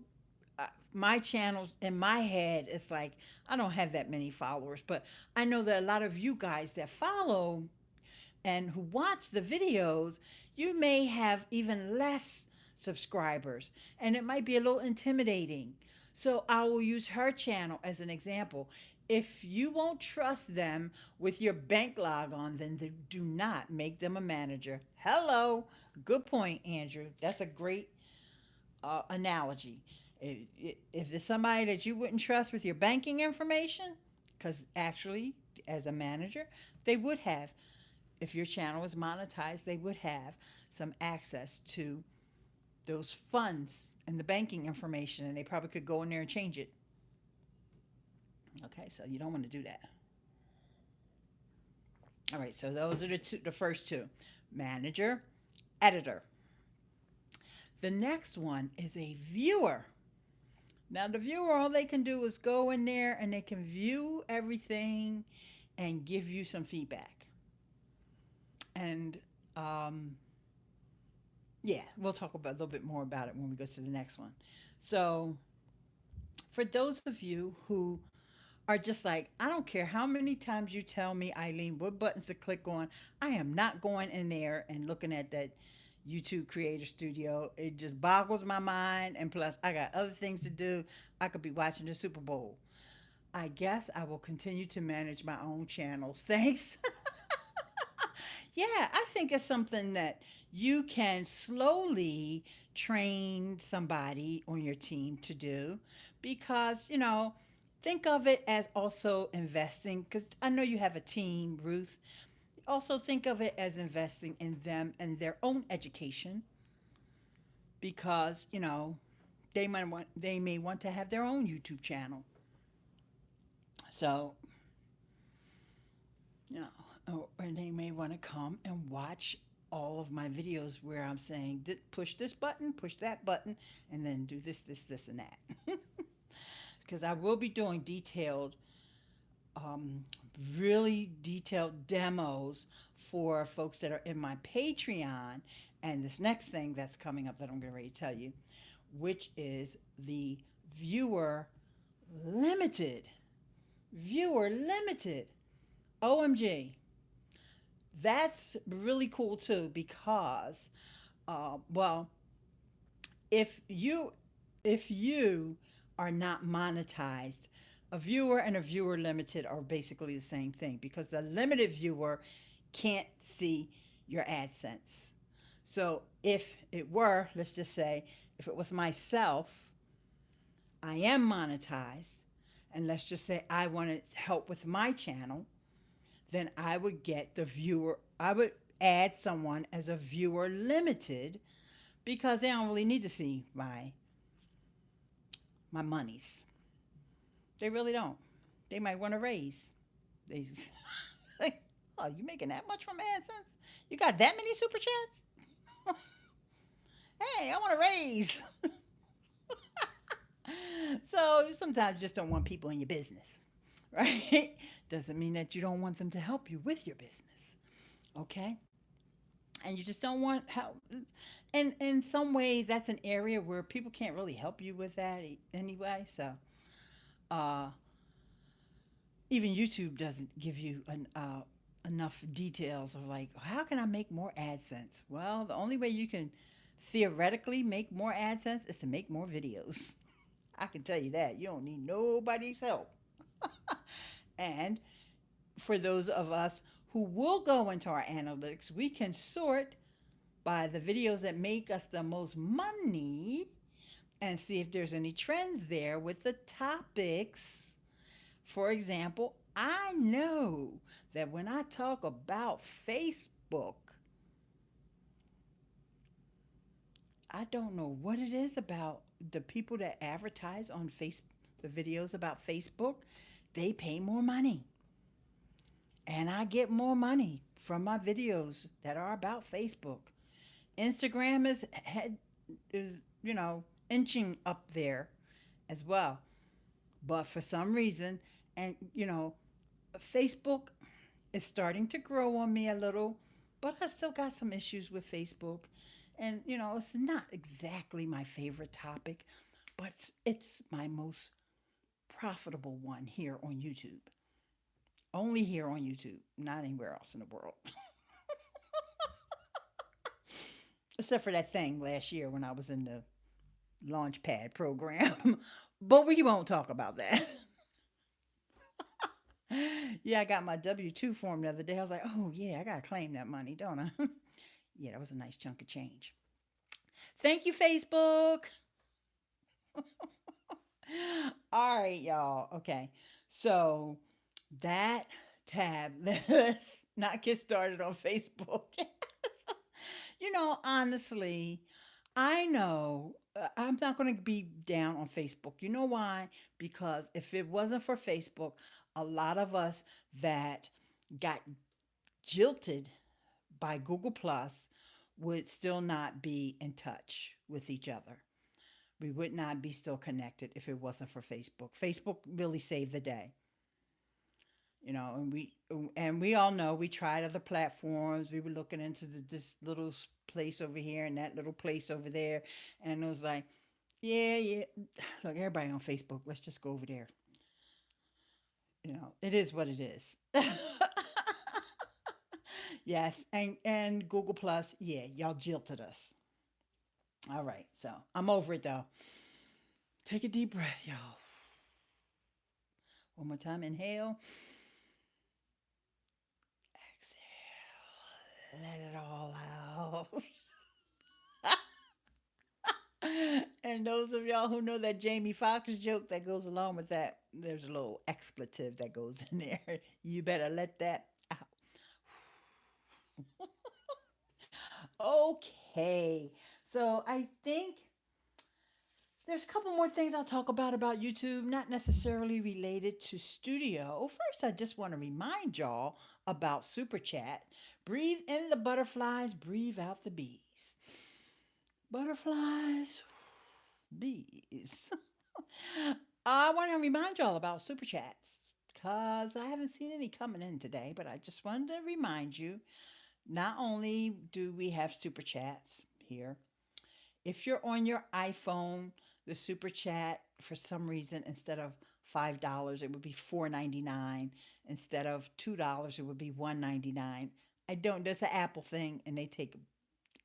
my channel in my head, it's like I don't have that many followers, but I know that a lot of you guys that follow and who watch the videos, you may have even less subscribers, and it might be a little intimidating. So I will use her channel as an example. If you won't trust them with your bank log on, then do not make them a manager. Hello. Good point, Andrew. That's a great analogy. If it's somebody that you wouldn't trust with your banking information, because actually, as a manager, they would have, if your channel is monetized, they would have some access to those funds and the banking information, and they probably could go in there and change it. Okay, so you don't want to do that. All right, so those are the first 2. Manager, editor. The next one is a viewer. Now the viewer, all they can do is go in there and they can view everything and give you some feedback. And yeah, we'll talk about a little bit more about it when we go to the next one. So for those of you who are just like, I don't care how many times you tell me, Ileane, what buttons to click on, I am not going in there and looking at that YouTube Creator Studio. It just boggles my mind, and plus I got other things to do. I could be watching the Super Bowl. I guess I will continue to manage my own channels. Thanks. Yeah, I think it's something that you can slowly train somebody on your team to do, because, you know, think of it as also investing, because I know you have a team, Ruth. Also think of it as investing in them and their own education, because, you know, they may want to have their own YouTube channel. So, you know, or they may want to come and watch all of my videos where I'm saying, push this button, push that button, and then do this, this, this, and that. Because I will be doing detailed, really detailed demos for folks that are in my Patreon. And this next thing that's coming up that I'm getting ready to tell you, which is the viewer limited. Viewer limited. OMG. That's really cool too, because, well, if you are not monetized, a viewer and a viewer limited are basically the same thing, because the limited viewer can't see your AdSense. So if it were, let's just say, if it was myself, I am monetized, and let's just say I wanted help with my channel, then I would get the viewer, I would add someone as a viewer limited because they don't really need to see my monies. They really don't. They might want to raise. They like, oh, you making that much from AdSense? You got that many super chats? Hey, I want to raise. So sometimes you just don't want people in your business, right? Doesn't mean that you don't want them to help you with your business, okay? And you just don't want help. And in some ways, that's an area where people can't really help you with that anyway. So, uh, even YouTube doesn't give you enough details of like, how can I make more AdSense? Well, the only way you can theoretically make more AdSense is to make more videos. I can tell you that. You don't need nobody's help. And for those of us who will go into our analytics, we can sort by the videos that make us the most money and see if there's any trends there with the topics. For example, I know that when I talk about Facebook, I don't know what it is about the people that advertise on Facebook, the videos about Facebook, they pay more money. And I get more money from my videos that are about Facebook. Instagram is inching up there as well. But for some reason, and Facebook is starting to grow on me a little, but I still got some issues with Facebook. And it's not exactly my favorite topic, but it's my most profitable one here on YouTube. Only here on YouTube, not anywhere else in the world. Except for that thing last year when I was in the Launchpad program. But we won't talk about that. Yeah, I got my W-2 form the other day. I was like, oh, yeah, I got to claim that money, don't I? Yeah, that was a nice chunk of change. Thank you, Facebook. All right, y'all. Okay. So that tab, let's not get started on Facebook. Honestly, I know I'm not going to be down on Facebook. You know why? Because if it wasn't for Facebook, a lot of us that got jilted by Google Plus would still not be in touch with each other. We would not be still connected if it wasn't for Facebook. Facebook really saved the day. And we all know we tried other platforms. We were looking into this little place over here and that little place over there, and it was like, yeah, yeah. Look, everybody on Facebook. Let's just go over there. It is what it is. Yes, and Google Plus, yeah, y'all jilted us. All right, so I'm over it though. Take a deep breath, y'all. One more time. Inhale. Exhale. Let it all out. And those of y'all who know that Jamie Foxx joke that goes along with that, there's a little expletive that goes in there. You better let that out. Okay. So I think there's a couple more things I'll talk about YouTube, not necessarily related to studio. First, I just want to remind y'all about Super Chat. Breathe in the butterflies, breathe out the bees. Butterflies, bees. I want to remind y'all about Super Chats because I haven't seen any coming in today, but I just wanted to remind you not only do we have Super Chats here, if you're on your iPhone, the Super Chat, for some reason, instead of $5, it would be $4.99. Instead of $2, it would be $1.99. I don't, there's an Apple thing, and they take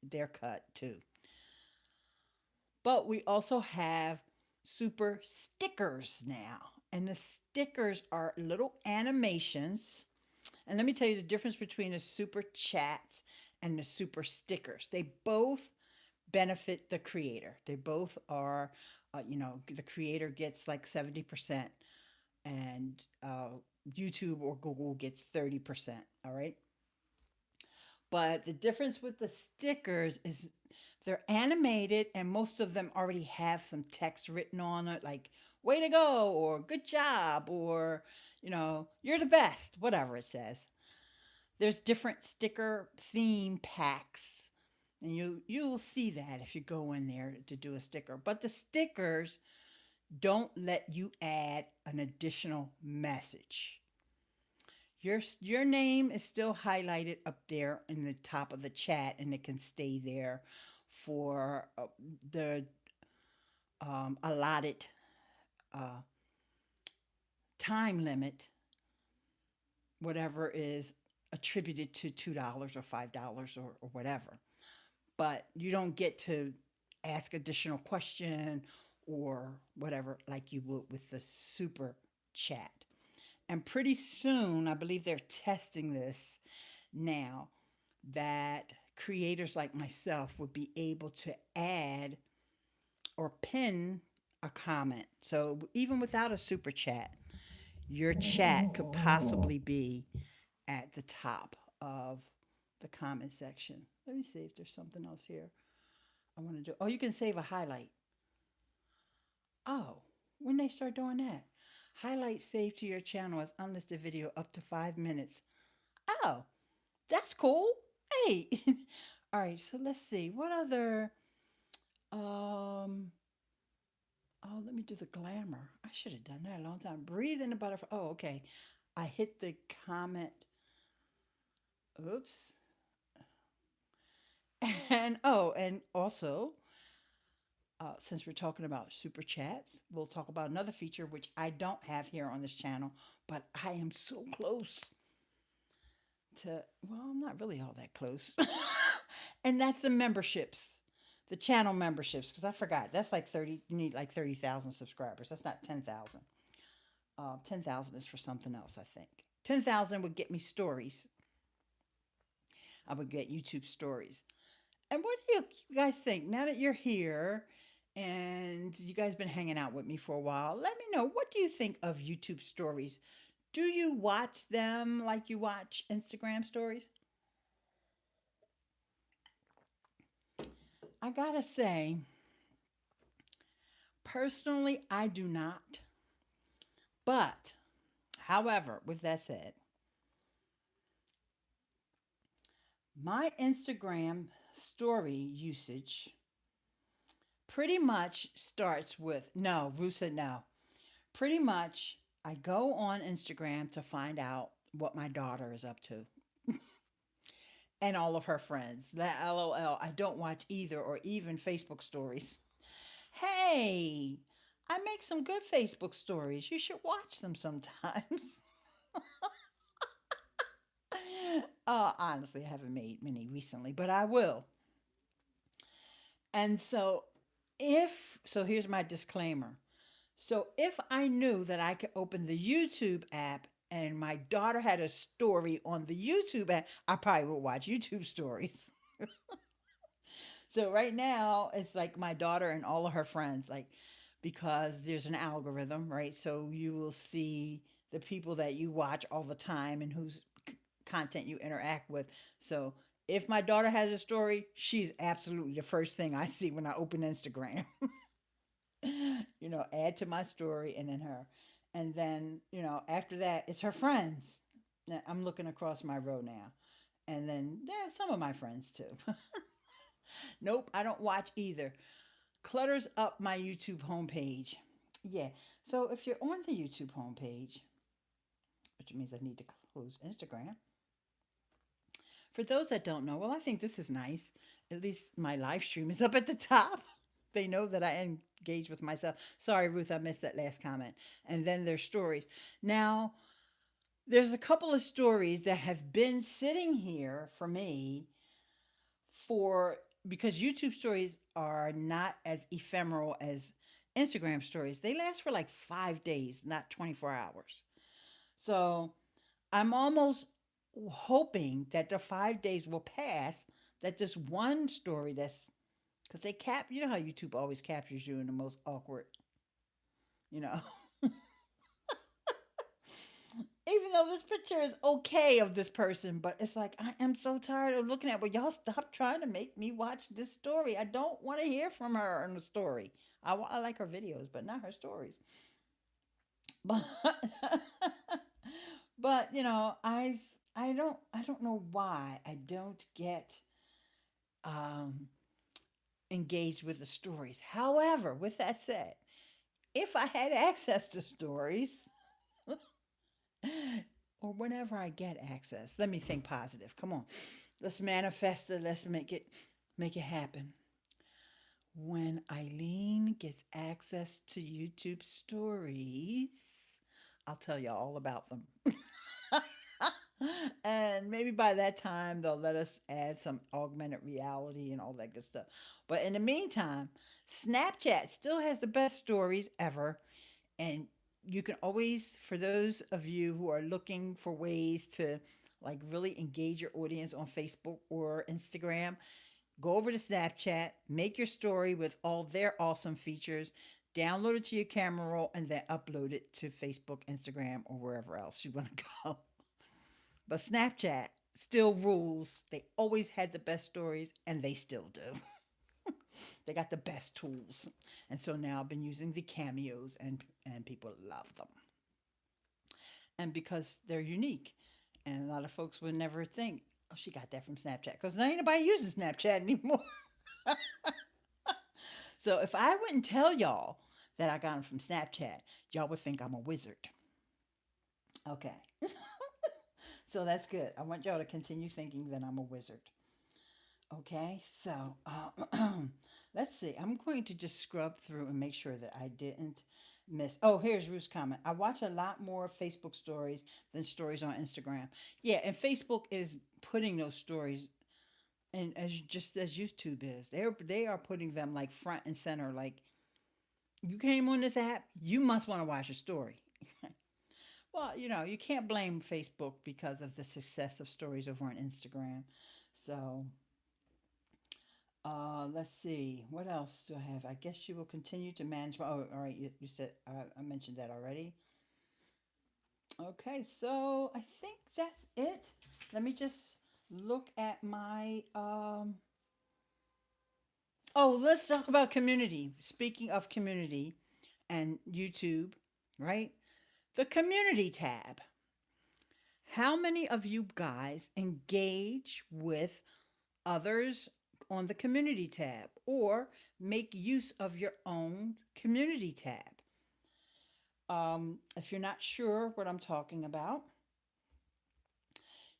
their cut too. But we also have super stickers now. And the stickers are little animations. And let me tell you the difference between the super chats and the super stickers. They both benefit the creator. They both are, the creator gets like 70%, and YouTube or Google gets 30%. All right. But the difference with the stickers is they're animated, and most of them already have some text written on it, like way to go, or good job, or, you're the best, whatever it says. There's different sticker theme packs. And you'll see that if you go in there to do a sticker. But the stickers don't let you add an additional message. Your name is still highlighted up there in the top of the chat, and it can stay there for the allotted uh, time limit, whatever is attributed to $2 or $5 or whatever. But you don't get to ask additional question or whatever like you would with the super chat. And pretty soon, I believe they're testing this now, that creators like myself would be able to add or pin a comment. So even without a super chat, your chat could possibly be at the top of the comment section. Let me see if there's something else here I want to do. Oh, you can save a highlight. Oh, when they start doing that? Highlight saved to your channel as unlisted video up to 5 minutes. Oh, that's cool. Hey. All right, so let's see. What other oh, let me do the glamour. I should have done that a long time. Breathe in the butterfly. Oh, okay. I hit the comment. Oops. And also, since we're talking about super chats, we'll talk about another feature which I don't have here on this channel, but I am so close to, well, I'm not really all that close. And that's the memberships, the channel memberships, because I forgot. That's like 30, you need like 30,000 subscribers. That's not 10,000. 10,000 is for something else, I think. 10,000 would get me stories. I would get YouTube stories. And what do you guys think? Now that you're here and you guys been hanging out with me for a while, let me know, what do you think of YouTube stories? Do you watch them like you watch Instagram stories? I gotta say, personally, I do not. But, however, with that said, my Instagram story usage pretty much starts with, no, Ruth said no. Pretty much, I go on Instagram to find out what my daughter is up to and all of her friends. That LOL, I don't watch either, or even Facebook stories. Hey, I make some good Facebook stories. You should watch them sometimes. Honestly, I haven't made many recently, but I will. And so here's my disclaimer. So if I knew that I could open the YouTube app and my daughter had a story on the YouTube app, I probably would watch YouTube stories. So right now it's like my daughter and all of her friends, like, because there's an algorithm, right? So you will see the people that you watch all the time and whose content you interact with. So if my daughter has a story, she's absolutely the first thing I see when I open Instagram. Add to my story and then her. And then, after that, it's her friends. Now, I'm looking across my row now. And then, yeah, some of my friends too. Nope, I don't watch either. Clutters up my YouTube homepage. Yeah. So if you're on the YouTube homepage, which means I need to close Instagram. For those that don't know, well, I think this is nice. At least my live stream is up at the top. They know that I engage with myself. Sorry, Ruth, I missed that last comment. And then there's stories. Now, there's a couple of stories that have been sitting here for me because YouTube stories are not as ephemeral as Instagram stories. They last for like 5 days, not 24 hours. So I'm almost hoping that the 5 days will pass, that this one story that's, because you know how YouTube always captures you in the most awkward, you know, even though this picture is okay of this person, but it's like, I am so tired of looking at, well, y'all stop trying to make me watch this story. I don't want to hear from her in the story. I like her videos, but not her stories. But, but you know, I don't know why I don't get um, engaged with the stories. However, with that said, if I had access to stories, or whenever I get access, let me think positive. Come on, let's manifest it. Let's make it happen. When Ileane gets access to YouTube stories, I'll tell you all about them. And maybe by that time they'll let us add some augmented reality and all that good stuff. But in the meantime, Snapchat still has the best stories ever. And you can always, for those of you who are looking for ways to like really engage your audience on Facebook or Instagram, go over to Snapchat, make your story with all their awesome features, download it to your camera roll, and then upload it to Facebook, Instagram, or wherever else you want to go. But Snapchat still rules. They always had the best stories, and they still do. They got the best tools. And so now I've been using the cameos, and people love them. And because they're unique. And a lot of folks would never think, oh, she got that from Snapchat. Because now ain't nobody uses Snapchat anymore. So if I wouldn't tell y'all that I got them from Snapchat, y'all would think I'm a wizard. Okay. So that's good. I want y'all to continue thinking that I'm a wizard. Okay, so let's see. I'm going to just scrub through and make sure that I didn't miss. Oh, here's Ruth's comment. I watch a lot more Facebook stories than stories on Instagram. Yeah, and Facebook is putting those stories, and as just as YouTube is, they are putting them like front and center. Like, you came on this app, you must want to watch a story. Well, you know, you can't blame Facebook because of the success of stories over on Instagram. So let's see. What else do I have? I guess you will continue to manage. Oh, all right. You said I mentioned that already. Okay, so I think that's it. Let me just look at my. Oh, let's talk about community. Speaking of community and YouTube, right? The community tab. How many of you guys engage with others on the community tab or make use of your own community tab? If you're not sure what I'm talking about,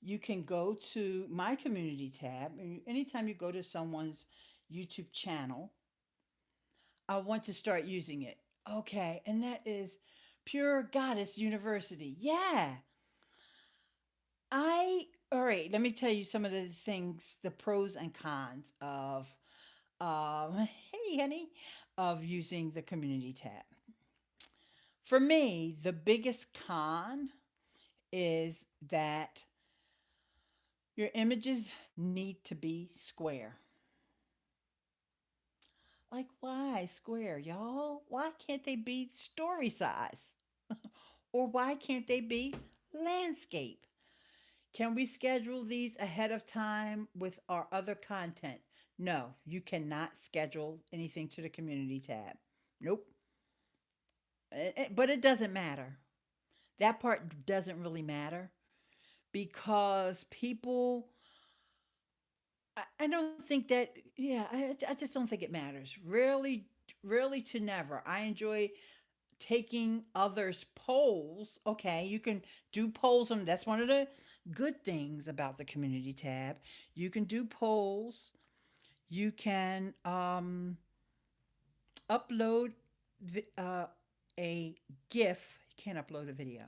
you can go to my community tab. Anytime you go to someone's YouTube channel, I want to start using it. Okay, and that is Pure Goddess University. Yeah. All right, let me tell you some of the things, the pros and cons of, hey, honey, of using the community tab. For me, the biggest con is that your images need to be square. Like, why square, y'all? Why can't they be story size? Or why can't they be landscape? Can we schedule these ahead of time with our other content? No, you cannot schedule anything to the community tab. Nope. But it doesn't matter. That part doesn't really matter because people, I don't think that, yeah, I just don't think it matters. Really, really to never. I enjoy taking others' polls. Okay, you can do polls on, that's one of the good things about the community tab. You can do polls. You can upload a GIF. You can't upload a video.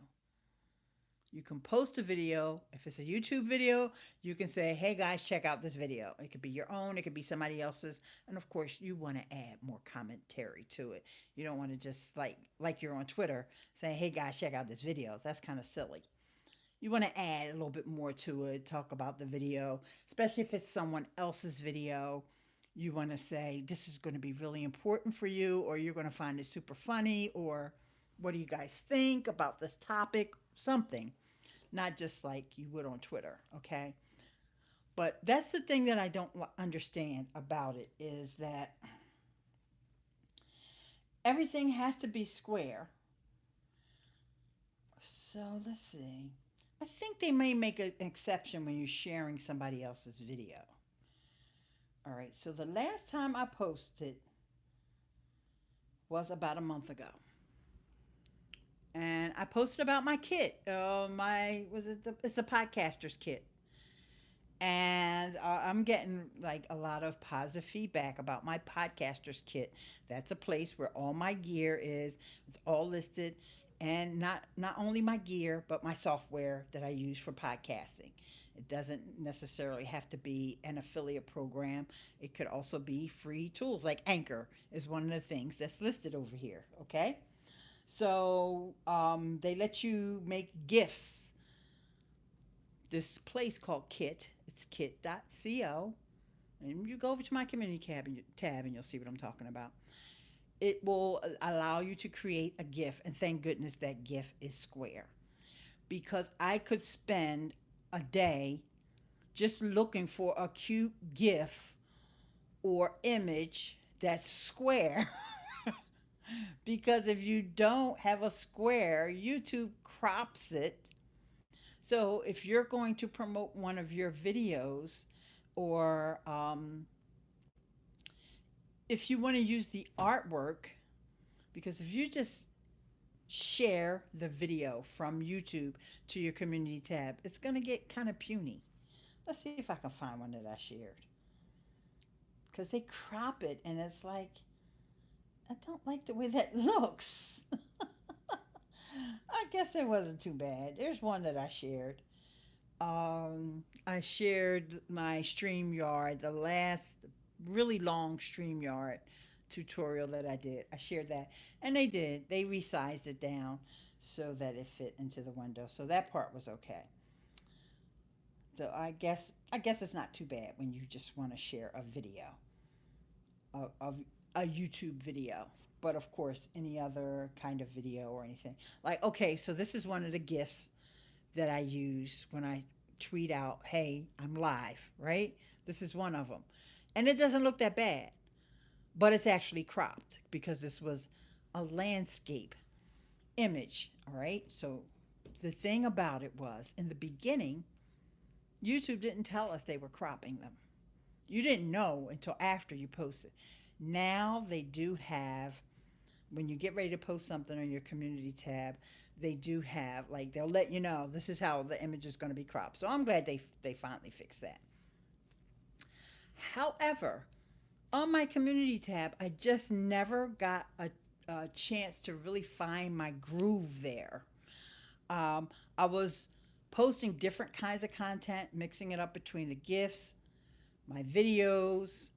You can post a video. If it's a YouTube video, you can say, hey guys, check out this video. It could be your own, it could be somebody else's. And of course, you want to add more commentary to it. You don't want to just like you're on Twitter saying, hey guys, check out this video. That's kind of silly. You want to add a little bit more to it, talk about the video, especially if it's someone else's video. You want to say, this is going to be really important for you, or you're going to find it super funny, or what do you guys think about this topic? Something, not just like you would on Twitter, okay? But that's the thing that I don't understand about it is that everything has to be square. So let's see. I think they may make an exception when you're sharing somebody else's video. All right, so the last time I posted was about a month ago. And I posted about my kit. It's a podcaster's kit. And I'm getting like a lot of positive feedback about my podcaster's kit. That's a place where all my gear is. It's all listed, and not only my gear, but my software that I use for podcasting. It doesn't necessarily have to be an affiliate program. It could also be free tools, like Anchor is one of the things that's listed over here. Okay, so they let you make gifts. This place called Kit. It's kit.co. And you go over to my community tab and you'll see what I'm talking about. It will allow you to create a GIF, and thank goodness that GIF is square, because I could spend a day just looking for a cute GIF or image that's square. Because if you don't have a square, YouTube crops it. So if you're going to promote one of your videos, or if you want to use the artwork, because if you just share the video from YouTube to your community tab, it's going to get kind of puny. Let's see if I can find one that I shared. Because they crop it and it's like, I don't like the way that looks. I guess it wasn't too bad. There's one that I shared. I shared my Streamyard, the last really long Streamyard tutorial that I did. I shared that, and they did. They resized it down so that it fit into the window. So that part was okay. So I guess it's not too bad when you just want to share a video of a YouTube video. But of course, any other kind of video or anything. Like, okay, so this is one of the GIFs that I use when I tweet out, hey, I'm live, right? This is one of them. And it doesn't look that bad, but it's actually cropped because this was a landscape image, all right? So the thing about it was, in the beginning, YouTube didn't tell us they were cropping them. You didn't know until after you posted. Now they do have, when you get ready to post something on your community tab, they do have, like, they'll let you know this is how the image is going to be cropped. So I'm glad they finally fixed that. However, on my community tab, I just never got a chance to really find my groove there. I was posting different kinds of content, mixing it up between the GIFs, my videos,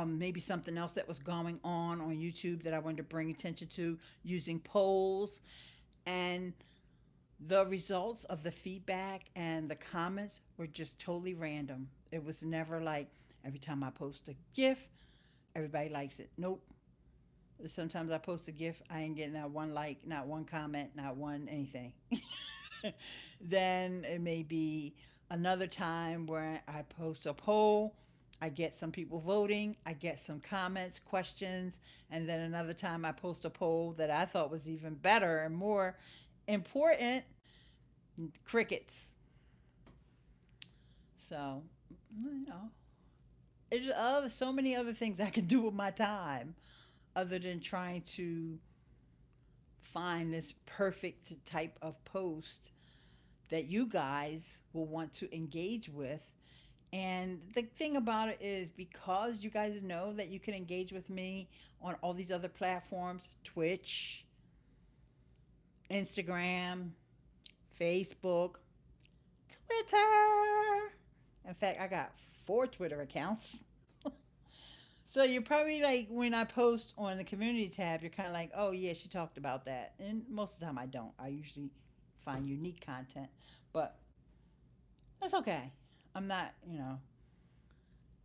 maybe something else that was going on YouTube that I wanted to bring attention to, using polls. And the results of the feedback and the comments were just totally random. It was never like every time I post a GIF, everybody likes it. Nope. Sometimes I post a GIF, I ain't getting not one like, not one comment, not one anything. Then it may be another time where I post a poll, I get some people voting, I get some comments, questions, and then another time I post a poll that I thought was even better and more important, crickets. So, there's so many other things I can do with my time other than trying to find this perfect type of post that you guys will want to engage with. And the thing about it is, because you guys know that you can engage with me on all these other platforms, Twitch, Instagram, Facebook, Twitter. In fact, I got 4 Twitter accounts. So you're probably like, when I post on the community tab, you're kind of like, oh yeah, she talked about that. And most of the time I don't. I usually find unique content, but that's okay. I'm not,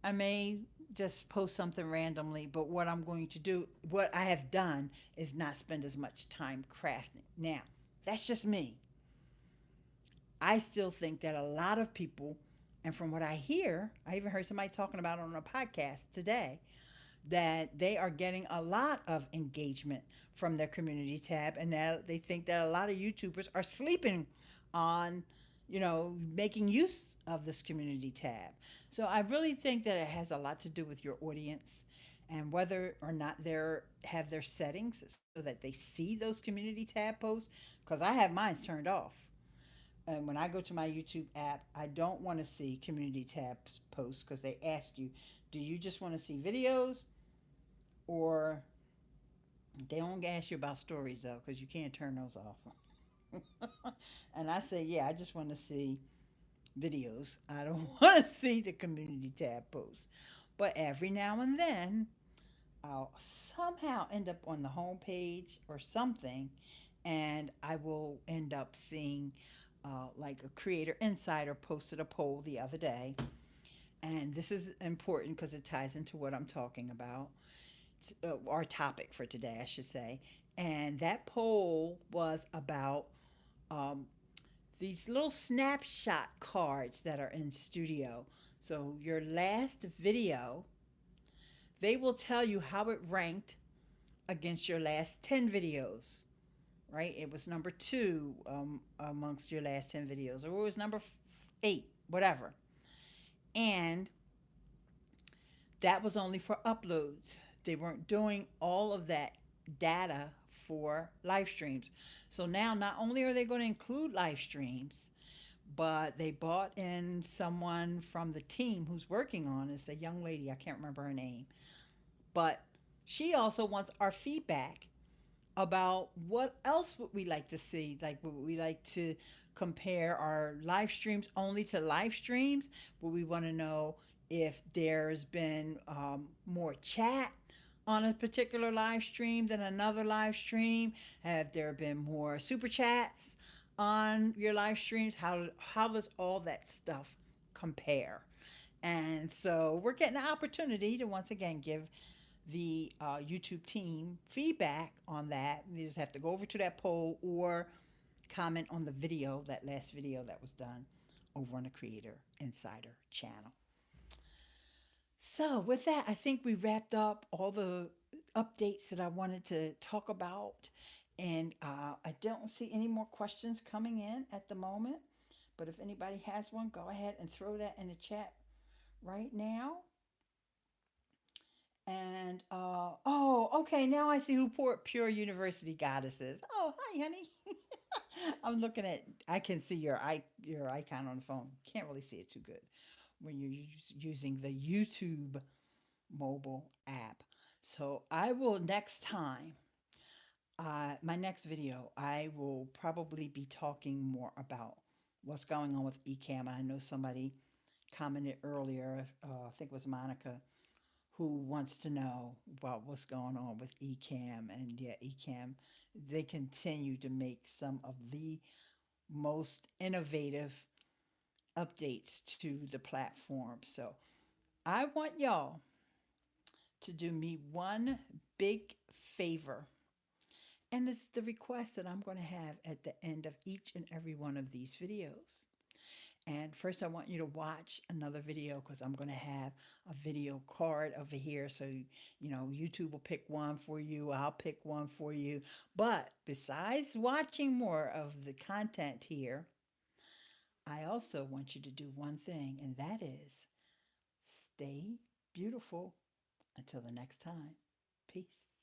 I may just post something randomly, but what I'm going to do, what I have done, is not spend as much time crafting. Now, that's just me. I still think that a lot of people, and from what I hear, I even heard somebody talking about it on a podcast today, that they are getting a lot of engagement from their community tab, and that they think that a lot of YouTubers are sleeping on, making use of this community tab. So I really think that it has a lot to do with your audience and whether or not they have their settings so that they see those community tab posts. Because I have mine turned off. And when I go to my YouTube app, I don't want to see community tab posts because they ask you, do you just want to see videos, or they don't ask you about stories though, because you can't turn those off. And I say, yeah, I just want to see videos. I don't want to see the community tab posts. But every now and then, I'll somehow end up on the home page or something, and I will end up seeing, like a Creator Insider posted a poll the other day. And this is important because it ties into what I'm talking about, our topic for today, I should say. And that poll was about um, these little snapshot cards that are in studio. So your last video, they will tell you how it ranked against your last 10 videos, right? It was number two amongst your last 10 videos, or it was number eight, whatever. And that was only for uploads. They weren't doing all of that data for live streams. So now not only are they going to include live streams, but they bought in someone from the team who's working on it. It's a young lady, I can't remember her name, but she also wants our feedback about what else would we like to see. Like, would we like to compare our live streams only to live streams? Would we want to know if there's been more chat on a particular live stream than another live stream? Have there been more super chats on your live streams? How does all that stuff compare? And so we're getting an opportunity to once again give the YouTube team feedback on that. You just have to go over to that poll or comment on the video, that last video that was done over on the Creator Insider channel. So, with that, I think we wrapped up all the updates that I wanted to talk about. And I don't see any more questions coming in at the moment. But if anybody has one, go ahead and throw that in the chat right now. And oh, okay. Now I see who Pure University Goddess is. Oh, hi, honey. I'm looking at. I can see your icon on the phone. Can't really see it too good when you're using the YouTube mobile app. So I will next time. My next video, I will probably be talking more about what's going on with Ecamm. I know somebody commented earlier. I think it was Monica, who wants to know about what's going on with Ecamm. And yeah, Ecamm, they continue to make some of the most innovative updates to the platform. So I want y'all to do me one big favor. And it's the request that I'm going to have at the end of each and every one of these videos. And first, I want you to watch another video because I'm going to have a video card over here. So, YouTube will pick one for you. I'll pick one for you. But besides watching more of the content here, I also want you to do one thing, and that is stay beautiful until the next time. Peace.